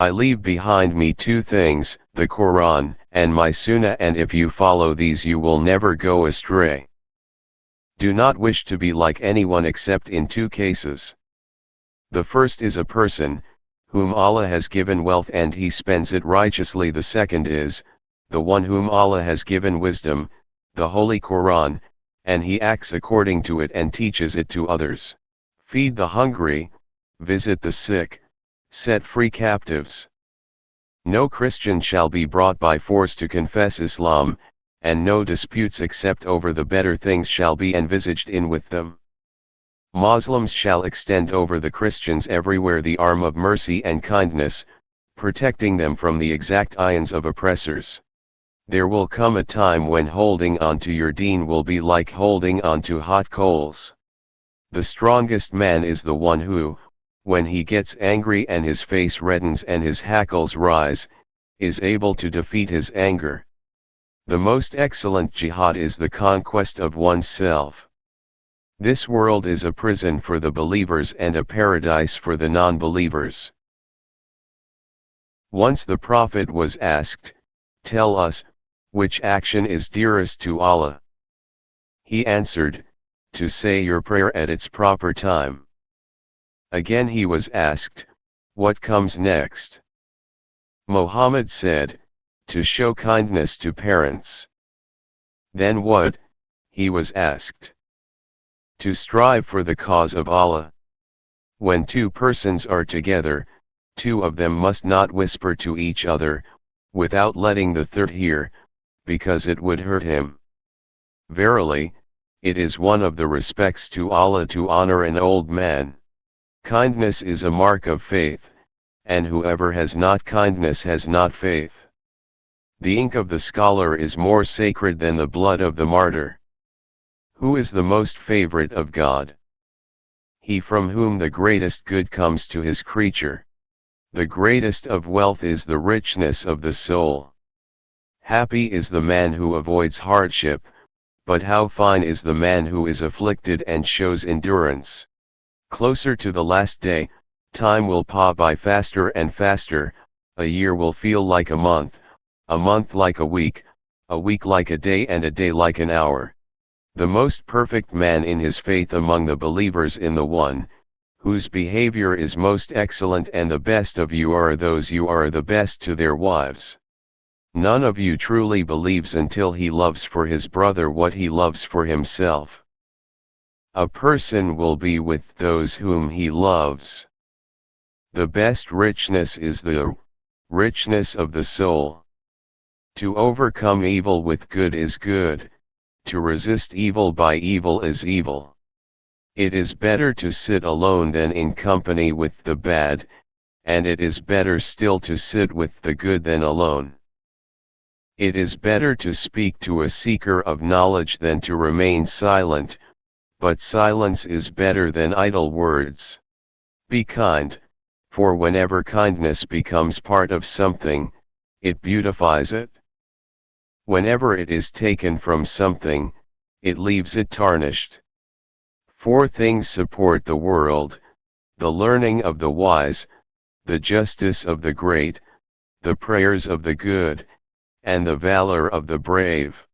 I leave behind me two things, the Koran and my Sunnah, and if you follow these you will never go astray. Do not wish to be like anyone except in two cases. The first is a person, whom Allah has given wealth and he spends it righteously. The second is, the one whom Allah has given wisdom, the Holy Koran, and he acts according to it and teaches it to others. Feed the hungry, visit the sick, set free captives. No Christian shall be brought by force to confess Islam, and no disputes except over the better things shall be envisaged in with them. Muslims shall extend over the Christians everywhere the arm of mercy and kindness, protecting them from the exact ions of oppressors. There will come a time when holding on to your deen will be like holding on to hot coals. The strongest man is the one who, when he gets angry and his face reddens and his hackles rise, is able to defeat his anger. The most excellent jihad is the conquest of oneself. This world is a prison for the believers and a paradise for the non-believers. Once the Prophet was asked, "Tell us, which action is dearest to Allah?" He answered, "To say your prayer at its proper time." Again he was asked, "What comes next?" Mohammad said, "To show kindness to parents." Then what? He was asked. "To strive for the cause of Allah. When two persons are together, two of them must not whisper to each other, without letting the third hear, because it would hurt him. Verily, it is one of the respects to Allah to honor an old man. Kindness is a mark of faith, and whoever has not kindness has not faith. The ink of the scholar is more sacred than the blood of the martyr. Who is the most favorite of God? He from whom the greatest good comes to his creature. The greatest of wealth is the richness of the soul. Happy is the man who avoids hardship, but how fine is the man who is afflicted and shows endurance. Closer to the last day, time will pass by faster and faster, a year will feel like a month like a week like a day, and a day like an hour. The most perfect man in his faith among the believers in the one, whose behavior is most excellent, and the best of you are those who are the best to their wives. None of you truly believes until he loves for his brother what he loves for himself. A person will be with those whom he loves. The best richness is the richness of the soul. To overcome evil with good is good, to resist evil by evil is evil. It is better to sit alone than in company with the bad, and it is better still to sit with the good than alone. It is better to speak to a seeker of knowledge than to remain silent, but silence is better than idle words. Be kind, for whenever kindness becomes part of something, it beautifies it. Whenever it is taken from something, it leaves it tarnished. Four things support the world: the learning of the wise, the justice of the great, the prayers of the good, and the valor of the brave.